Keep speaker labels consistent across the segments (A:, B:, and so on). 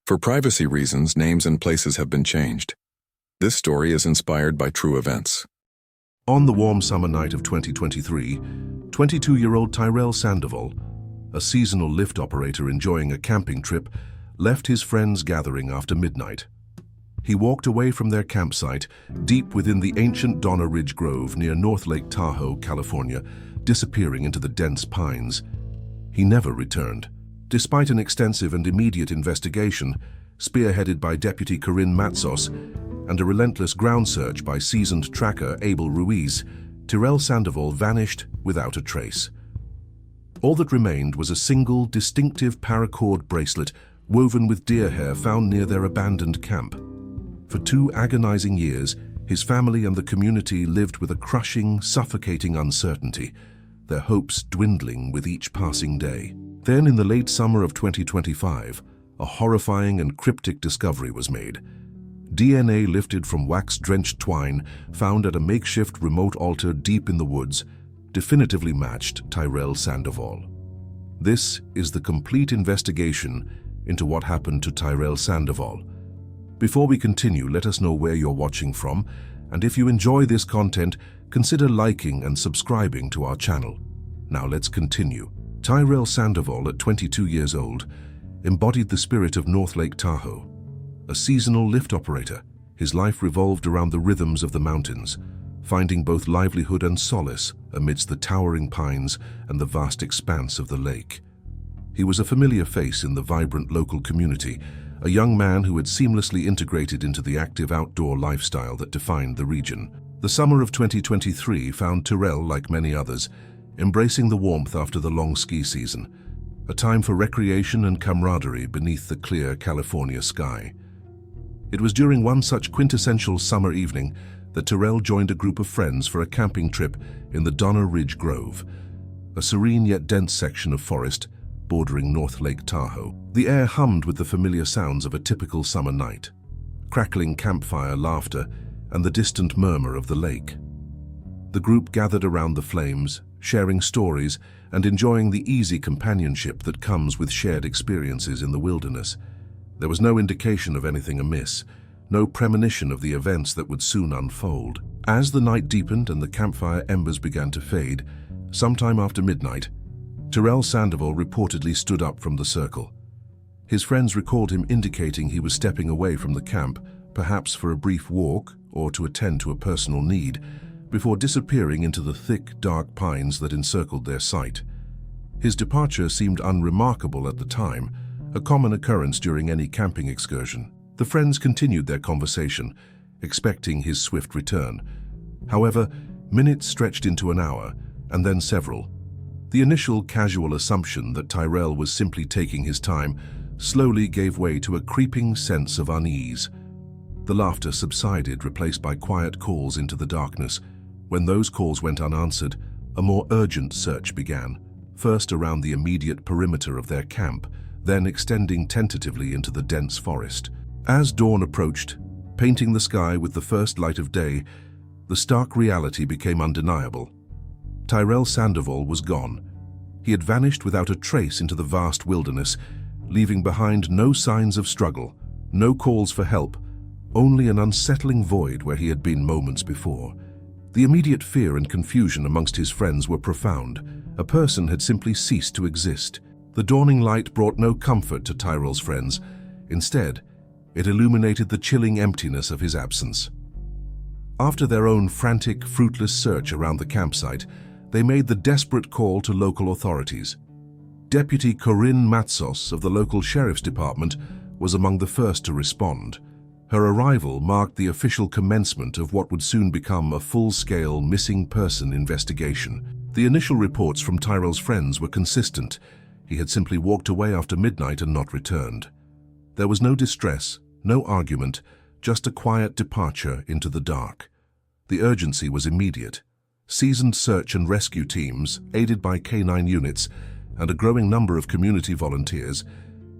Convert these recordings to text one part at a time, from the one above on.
A: For privacy reasons, names and places have been changed. This story is inspired by true events.
B: On the warm summer night of 2023, 22-year-old Tyrell Sandoval, a seasonal lift operator enjoying a camping trip, left his friends' gathering after midnight. He walked away from their campsite, deep within the ancient Donner Ridge Grove near North Lake Tahoe, California, disappearing into the dense pines. He never returned. Despite an extensive and immediate investigation, spearheaded by Deputy Corinne Matsos, and a relentless ground search by seasoned tracker Abel Ruiz, Tyrell Sandoval vanished without a trace. All that remained was a single, distinctive paracord bracelet woven with deer hair found near their abandoned camp. For 2 agonizing years, his family and the community lived with a crushing, suffocating uncertainty, their hopes dwindling with each passing day. Then, in the late summer of 2025, a horrifying and cryptic discovery was made. DNA lifted from wax-drenched twine found at a makeshift remote altar deep in the woods definitively matched Tyrell Sandoval. This is the complete investigation into what happened to Tyrell Sandoval. Before we continue, let us know where you're watching from, and if you enjoy this content, consider liking and subscribing to our channel. Now let's continue. Tyrell Sandoval, at 22 years old, embodied the spirit of North Lake Tahoe. A seasonal lift operator, his life revolved around the rhythms of the mountains, finding both livelihood and solace amidst the towering pines and the vast expanse of the lake. He was a familiar face in the vibrant local community, a young man who had seamlessly integrated into the active outdoor lifestyle that defined the region. The summer of 2023 found Tyrell, like many others, embracing the warmth after the long ski season, a time for recreation and camaraderie beneath the clear California sky. It was during one such quintessential summer evening that Tyrell joined a group of friends for a camping trip in the Donner Ridge Grove, a serene yet dense section of forest bordering North Lake Tahoe. The air hummed with the familiar sounds of a typical summer night, crackling campfire laughter and the distant murmur of the lake. The group gathered around the flames, sharing stories and enjoying the easy companionship that comes with shared experiences in the wilderness. There was no indication of anything amiss, no premonition of the events that would soon unfold. As the night deepened and the campfire embers began to fade, sometime after midnight, Tyrell Sandoval reportedly stood up from the circle. His friends recalled him indicating he was stepping away from the camp, perhaps for a brief walk or to attend to a personal need, before disappearing into the thick, dark pines that encircled their site. His departure seemed unremarkable at the time, a common occurrence during any camping excursion. The friends continued their conversation, expecting his swift return. However, minutes stretched into an hour, and then several. The initial casual assumption that Tyrell was simply taking his time slowly gave way to a creeping sense of unease. The laughter subsided, replaced by quiet calls into the darkness. When those calls went unanswered, a more urgent search began, first around the immediate perimeter of their camp, then extending tentatively into the dense forest. As dawn approached, painting the sky with the first light of day, the stark reality became undeniable. Tyrell Sandoval was gone. He had vanished without a trace into the vast wilderness, leaving behind no signs of struggle, no calls for help, only an unsettling void where he had been moments before. The immediate fear and confusion amongst his friends were profound. A person had simply ceased to exist. The dawning light brought no comfort to Tyrell's friends. Instead, it illuminated the chilling emptiness of his absence. After their own frantic, fruitless search around the campsite, they made the desperate call to local authorities. Deputy Corinne Matsos of the local sheriff's department was among the first to respond. Her arrival marked the official commencement of what would soon become a full-scale missing person investigation. The initial reports from Tyrell's friends were consistent. He had simply walked away after midnight and not returned. There was no distress, no argument, just a quiet departure into the dark. The urgency was immediate. Seasoned search and rescue teams, aided by K9 units and a growing number of community volunteers,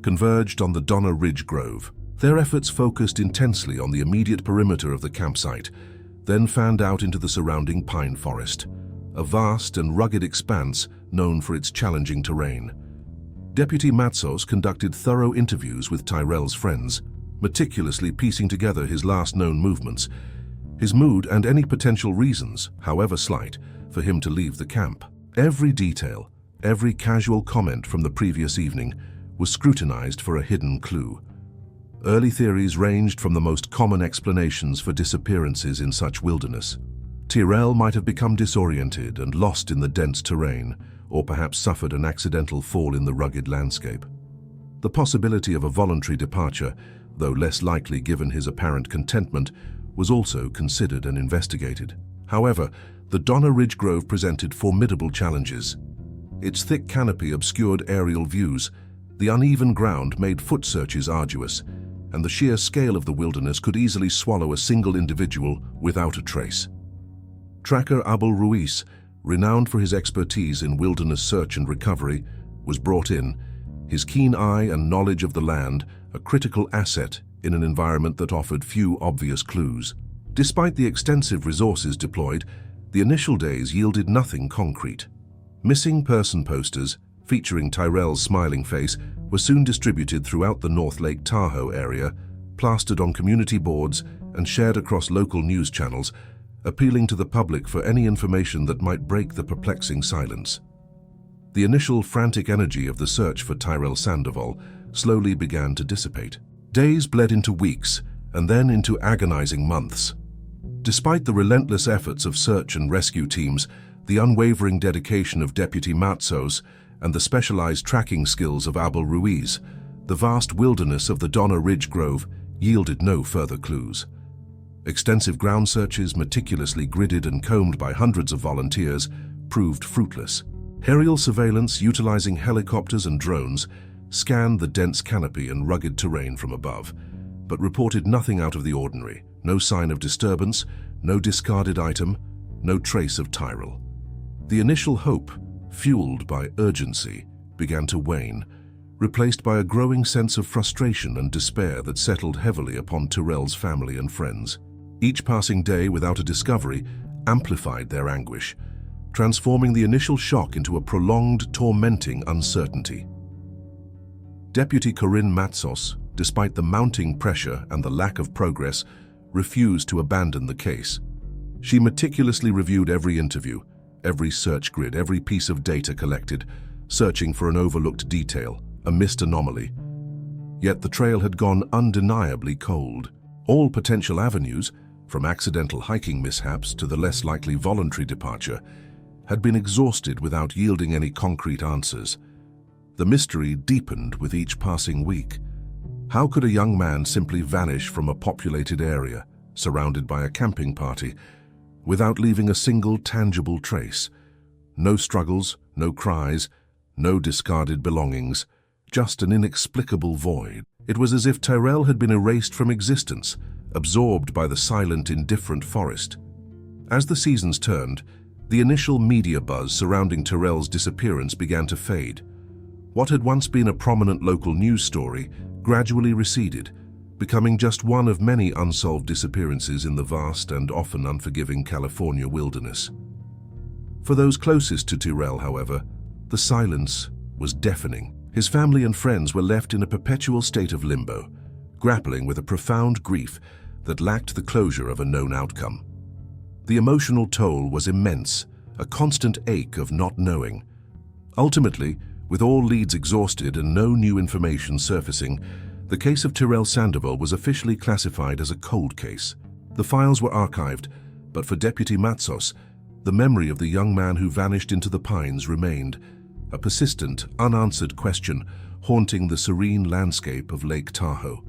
B: converged on the Donner Ridge Grove. Their efforts focused intensely on the immediate perimeter of the campsite, then fanned out into the surrounding pine forest, a vast and rugged expanse known for its challenging terrain. Deputy Matsos conducted thorough interviews with Tyrell's friends, meticulously piecing together his last known movements, his mood and any potential reasons, however slight, for him to leave the camp. Every detail, every casual comment from the previous evening was scrutinized for a hidden clue. Early theories ranged from the most common explanations for disappearances in such wilderness. Tyrell might have become disoriented and lost in the dense terrain, or perhaps suffered an accidental fall in the rugged landscape. The possibility of a voluntary departure, though less likely given his apparent contentment, was also considered and investigated. However, the Donna Ridge Grove presented formidable challenges. Its thick canopy obscured aerial views, the uneven ground made foot searches arduous, and the sheer scale of the wilderness could easily swallow a single individual without a trace. Tracker Abel Ruiz, renowned for his expertise in wilderness search and recovery, was brought in, his keen eye and knowledge of the land a critical asset in an environment that offered few obvious clues. Despite the extensive resources deployed, the initial days yielded nothing concrete. Missing person posters, featuring Tyrell's smiling face, were soon distributed throughout the North Lake Tahoe area, plastered on community boards and shared across local news channels, appealing to the public for any information that might break the perplexing silence. The initial frantic energy of the search for Tyrell Sandoval slowly began to dissipate. Days bled into weeks, and then into agonizing months. Despite the relentless efforts of search and rescue teams, the unwavering dedication of Deputy Matsos, and the specialized tracking skills of Abel Ruiz, the vast wilderness of the Donna Ridge Grove yielded no further clues. Extensive ground searches, meticulously gridded and combed by hundreds of volunteers, proved fruitless. Aerial surveillance, utilizing helicopters and drones, scanned the dense canopy and rugged terrain from above, but reported nothing out of the ordinary. No sign of disturbance, no discarded item, no trace of Tyrell. The initial hope, fueled by urgency, began to wane, replaced by a growing sense of frustration and despair that settled heavily upon Tyrell's family and friends. Each passing day without a discovery amplified their anguish, transforming the initial shock into a prolonged, tormenting uncertainty. Deputy Corinne Matsos, despite the mounting pressure and the lack of progress, refused to abandon the case. She meticulously reviewed every interview, every search grid, every piece of data collected, searching for an overlooked detail, a missed anomaly. Yet the trail had gone undeniably cold. All potential avenues, from accidental hiking mishaps to the less likely voluntary departure, had been exhausted without yielding any concrete answers. The mystery deepened with each passing week. How could a young man simply vanish from a populated area, surrounded by a camping party, without leaving a single tangible trace? No struggles, no cries, no discarded belongings, just an inexplicable void. It was as if Tyrell had been erased from existence, absorbed by the silent, indifferent forest. As the seasons turned, the initial media buzz surrounding Tyrell's disappearance began to fade. What had once been a prominent local news story gradually receded, becoming just one of many unsolved disappearances in the vast and often unforgiving California wilderness. For those closest to Tyrell, however, the silence was deafening. His family and friends were left in a perpetual state of limbo, grappling with a profound grief that lacked the closure of a known outcome. The emotional toll was immense, a constant ache of not knowing. Ultimately, with all leads exhausted and no new information surfacing, the case of Tyrell Sandoval was officially classified as a cold case. The files were archived, but for Deputy Matsos, the memory of the young man who vanished into the pines remained, a persistent, unanswered question haunting the serene landscape of Lake Tahoe.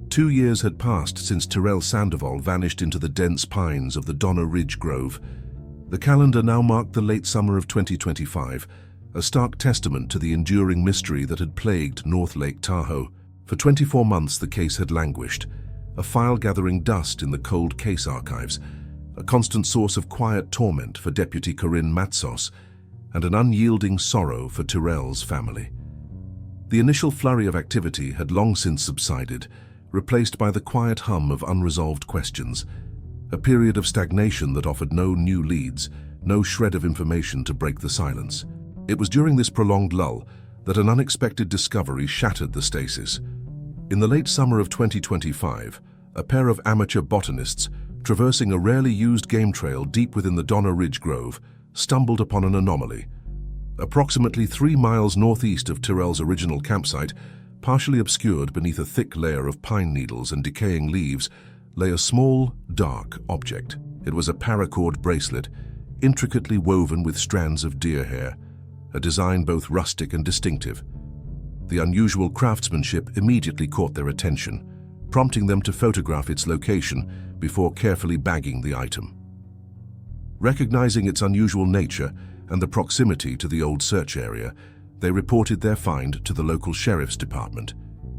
B: 2 years had passed since Tyrell Sandoval vanished into the dense pines of the Donna Ridge Grove. The calendar now marked the late summer of 2025, a stark testament to the enduring mystery that had plagued North Lake Tahoe. For 24 months the case had languished, a file gathering dust in the cold case archives, a constant source of quiet torment for Deputy Corinne Matsos, and an unyielding sorrow for Tyrell's family. The initial flurry of activity had long since subsided, replaced by the quiet hum of unresolved questions, a period of stagnation that offered no new leads, no shred of information to break the silence. It was during this prolonged lull that an unexpected discovery shattered the stasis. In the late summer of 2025, a pair of amateur botanists, traversing a rarely used game trail deep within the Donner Ridge Grove, stumbled upon an anomaly. Approximately 3 miles northeast of Tyrrell's original campsite, partially obscured beneath a thick layer of pine needles and decaying leaves, lay a small, dark object. It was a paracord bracelet, intricately woven with strands of deer hair, a design both rustic and distinctive. The unusual craftsmanship immediately caught their attention, prompting them to photograph its location before carefully bagging the item. Recognizing its unusual nature and the proximity to the old search area, they reported their find to the local sheriff's department.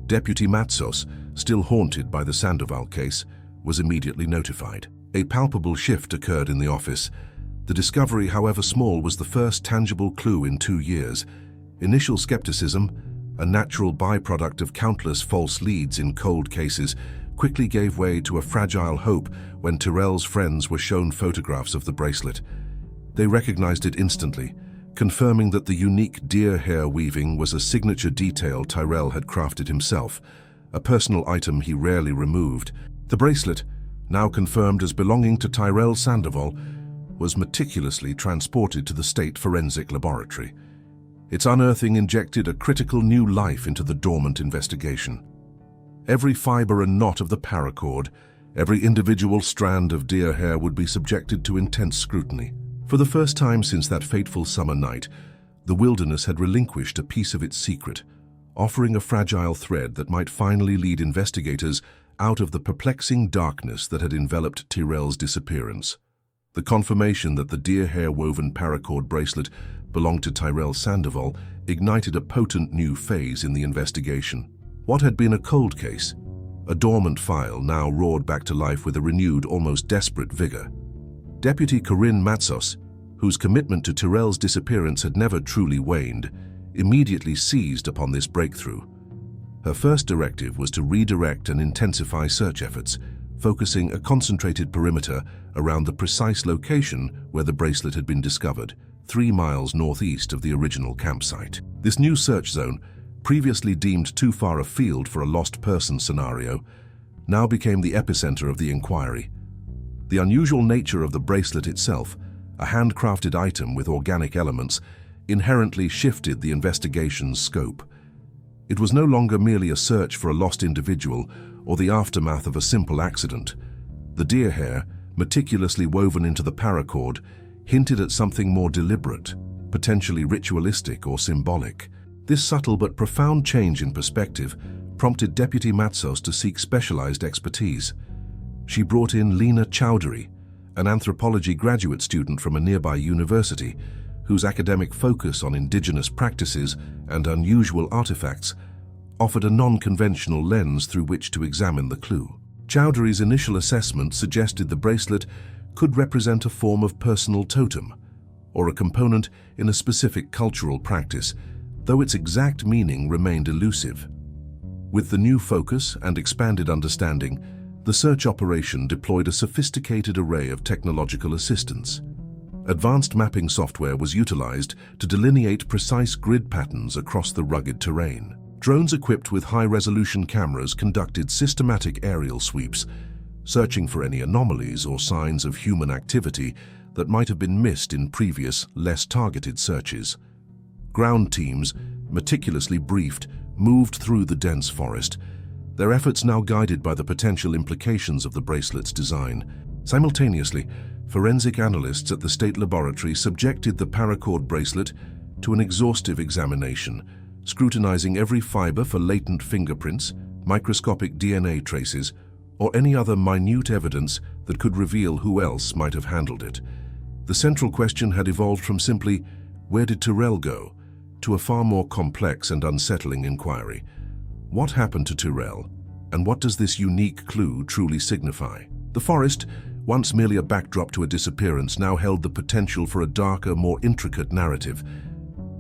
B: Deputy Matsos, still haunted by the Sandoval case, was immediately notified. A palpable shift occurred in the office. The discovery, however small, was the first tangible clue in 2 years. Initial skepticism, a natural byproduct of countless false leads in cold cases, quickly gave way to a fragile hope when Tyrrell's friends were shown photographs of the bracelet. They recognized it instantly, confirming that the unique deer hair weaving was a signature detail Tyrrell had crafted himself, a personal item he rarely removed. The bracelet, now confirmed as belonging to Tyrell Sandoval, was meticulously transported to the State Forensic Laboratory. Its unearthing injected a critical new life into the dormant investigation. Every fiber and knot of the paracord, every individual strand of deer hair would be subjected to intense scrutiny. For the first time since that fateful summer night, the wilderness had relinquished a piece of its secret, offering a fragile thread that might finally lead investigators out of the perplexing darkness that had enveloped Tyrrell's disappearance. The confirmation that the deer hair-woven paracord bracelet belonged to Tyrell Sandoval ignited a potent new phase in the investigation. What had been a cold case, a dormant file, now roared back to life with a renewed, almost desperate vigor. Deputy Corinne Matsos, whose commitment to Tyrrell's disappearance had never truly waned, immediately seized upon this breakthrough. Her first directive was to redirect and intensify search efforts, focusing a concentrated perimeter around the precise location where the bracelet had been discovered, 3 miles northeast of the original campsite. This new search zone, previously deemed too far afield for a lost person scenario, now became the epicenter of the inquiry. The unusual nature of the bracelet itself, a handcrafted item with organic elements, inherently shifted the investigation's scope. It was no longer merely a search for a lost individual or the aftermath of a simple accident. The deer hair, meticulously woven into the paracord, hinted at something more deliberate, potentially ritualistic or symbolic. This subtle but profound change in perspective prompted Deputy Matsos to seek specialized expertise. She brought in Lena Chowdhury, an anthropology graduate student from a nearby university, whose academic focus on indigenous practices and unusual artifacts offered a non-conventional lens through which to examine the clue. Chowdhury's initial assessment suggested the bracelet could represent a form of personal totem, or a component in a specific cultural practice, though its exact meaning remained elusive. With the new focus and expanded understanding, the search operation deployed a sophisticated array of technological assistance. Advanced mapping software was utilized to delineate precise grid patterns across the rugged terrain. Drones equipped with high-resolution cameras conducted systematic aerial sweeps, searching for any anomalies or signs of human activity that might have been missed in previous, less targeted searches. Ground teams, meticulously briefed, moved through the dense forest, their efforts now guided by the potential implications of the bracelet's design. Simultaneously, forensic analysts at the state laboratory subjected the paracord bracelet to an exhaustive examination, scrutinizing every fiber for latent fingerprints, microscopic DNA traces, or any other minute evidence that could reveal who else might have handled it. The central question had evolved from simply, "Where did Tyrrell go?" to a far more complex and unsettling inquiry. What happened to Tyrrell, and what does this unique clue truly signify? The forest, once merely a backdrop to a disappearance, now held the potential for a darker, more intricate narrative.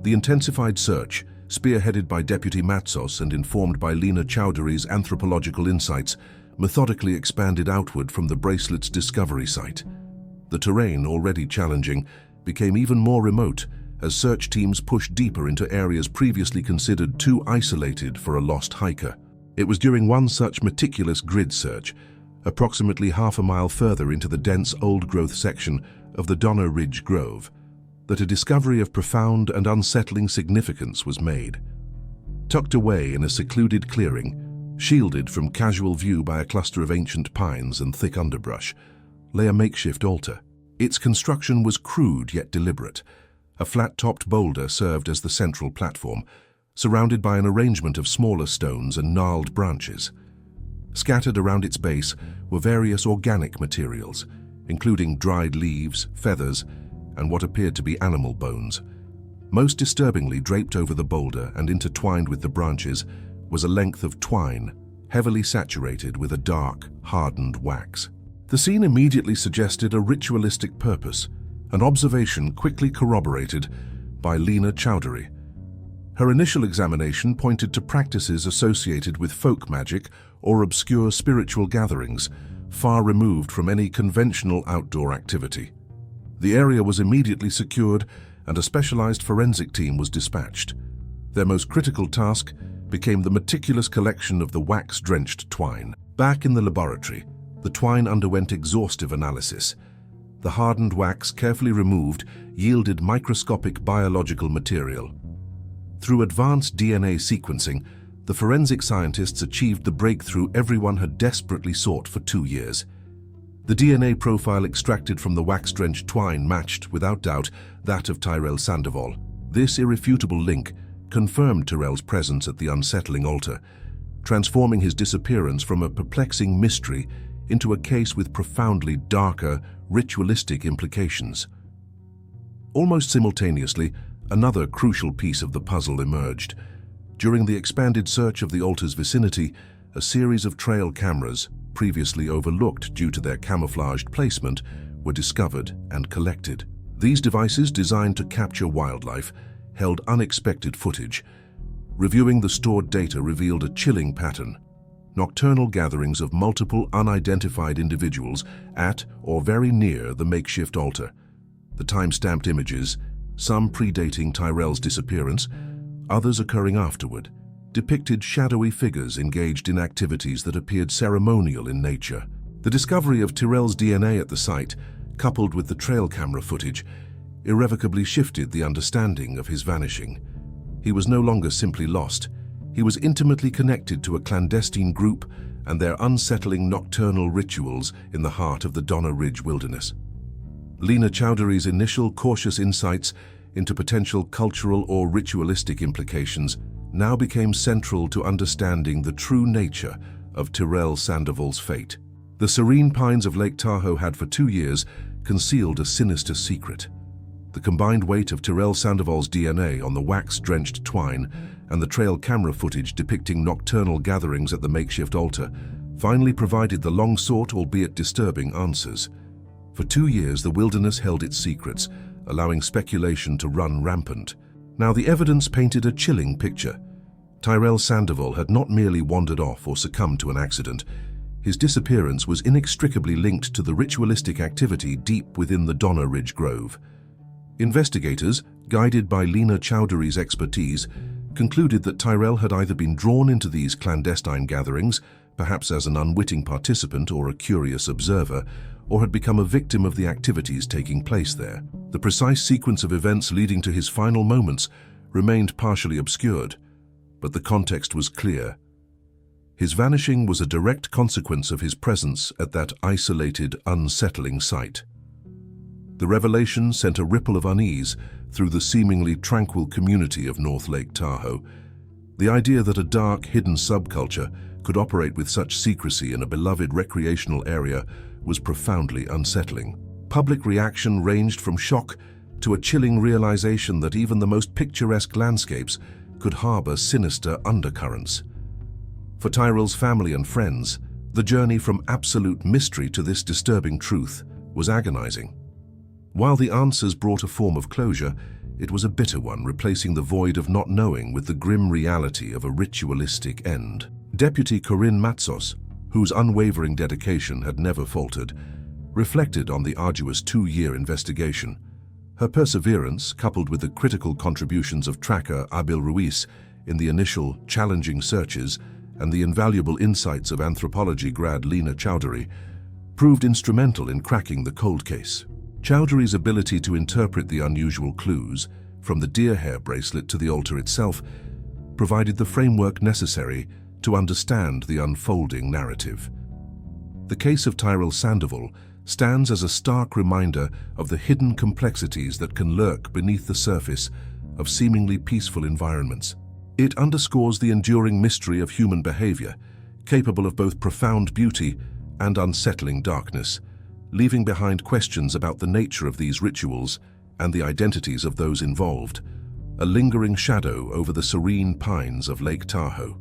B: The intensified search, spearheaded by Deputy Matsos and informed by Lena Chowdhury's anthropological insights, methodically expanded outward from the bracelet's discovery site. The terrain, already challenging, became even more remote, as search teams pushed deeper into areas previously considered too isolated for a lost hiker. It was during one such meticulous grid search, approximately half a mile further into the dense old-growth section of the Donner Ridge Grove, that a discovery of profound and unsettling significance was made. Tucked away in a secluded clearing, shielded from casual view by a cluster of ancient pines and thick underbrush, lay a makeshift altar. Its construction was crude yet deliberate. A flat-topped boulder served as the central platform, surrounded by an arrangement of smaller stones and gnarled branches. Scattered around its base were various organic materials, including dried leaves, feathers, and what appeared to be animal bones. Most disturbingly, draped over the boulder and intertwined with the branches was a length of twine, heavily saturated with a dark, hardened wax. The scene immediately suggested a ritualistic purpose, an observation quickly corroborated by Lena Chowdhury. Her initial examination pointed to practices associated with folk magic or obscure spiritual gatherings, far removed from any conventional outdoor activity. The area was immediately secured and a specialized forensic team was dispatched. Their most critical task became the meticulous collection of the wax-drenched twine. Back in the laboratory, the twine underwent exhaustive analysis. The hardened wax, carefully removed, yielded microscopic biological material. Through advanced DNA sequencing, the forensic scientists achieved the breakthrough everyone had desperately sought for 2 years. The DNA profile extracted from the wax-drenched twine matched, without doubt, that of Tyrell Sandoval. This irrefutable link confirmed Tyrell's presence at the unsettling altar, transforming his disappearance from a perplexing mystery into a case with profoundly darker, ritualistic implications. Almost simultaneously, another crucial piece of the puzzle emerged. During the expanded search of the altar's vicinity, a series of trail cameras, previously overlooked due to their camouflaged placement, were discovered and collected. These devices, designed to capture wildlife, held unexpected footage. Reviewing the stored data revealed a chilling pattern: nocturnal gatherings of multiple unidentified individuals at or very near the makeshift altar. The time-stamped images, some predating Tyrell's disappearance, others occurring afterward, depicted shadowy figures engaged in activities that appeared ceremonial in nature. The discovery of Tyrell's DNA at the site, coupled with the trail camera footage, irrevocably shifted the understanding of his vanishing. He was no longer simply lost. He was intimately connected to a clandestine group and their unsettling nocturnal rituals in the heart of the Donner Ridge wilderness. Lena Chowdhury's initial cautious insights into potential cultural or ritualistic implications now became central to understanding the true nature of Tyrell Sandoval's fate. The serene pines of Lake Tahoe had for 2 years concealed a sinister secret. The combined weight of Tyrell Sandoval's DNA on the wax-drenched twine and the trail camera footage depicting nocturnal gatherings at the makeshift altar finally provided the long-sought, albeit disturbing, answers. For 2 years, the wilderness held its secrets, allowing speculation to run rampant. Now the evidence painted a chilling picture. Tyrell Sandoval had not merely wandered off or succumbed to an accident. His disappearance was inextricably linked to the ritualistic activity deep within the Donner Ridge Grove. Investigators, guided by Lena Chowdhury's expertise, concluded that Tyrell had either been drawn into these clandestine gatherings, perhaps as an unwitting participant or a curious observer, or had become a victim of the activities taking place there. The precise sequence of events leading to his final moments remained partially obscured, but the context was clear. His vanishing was a direct consequence of his presence at that isolated, unsettling site. The revelation sent a ripple of unease through the seemingly tranquil community of North Lake Tahoe. The idea that a dark, hidden subculture could operate with such secrecy in a beloved recreational area was profoundly unsettling. Public reaction ranged from shock to a chilling realization that even the most picturesque landscapes could harbor sinister undercurrents. For Tyrell's family and friends, the journey from absolute mystery to this disturbing truth was agonizing. While the answers brought a form of closure, it was a bitter one, replacing the void of not knowing with the grim reality of a ritualistic end. Deputy Corinne Matsos, whose unwavering dedication had never faltered, reflected on the arduous 2-year investigation. Her perseverance, coupled with the critical contributions of tracker Abil Ruiz in the initial challenging searches and the invaluable insights of anthropology grad Lena Chowdhury, proved instrumental in cracking the cold case. Chowdhury's ability to interpret the unusual clues, from the deer hair bracelet to the altar itself, provided the framework necessary to understand the unfolding narrative. The case of Tyrell Sandoval stands as a stark reminder of the hidden complexities that can lurk beneath the surface of seemingly peaceful environments. It underscores the enduring mystery of human behavior, capable of both profound beauty and unsettling darkness, leaving behind questions about the nature of these rituals and the identities of those involved, a lingering shadow over the serene pines of Lake Tahoe.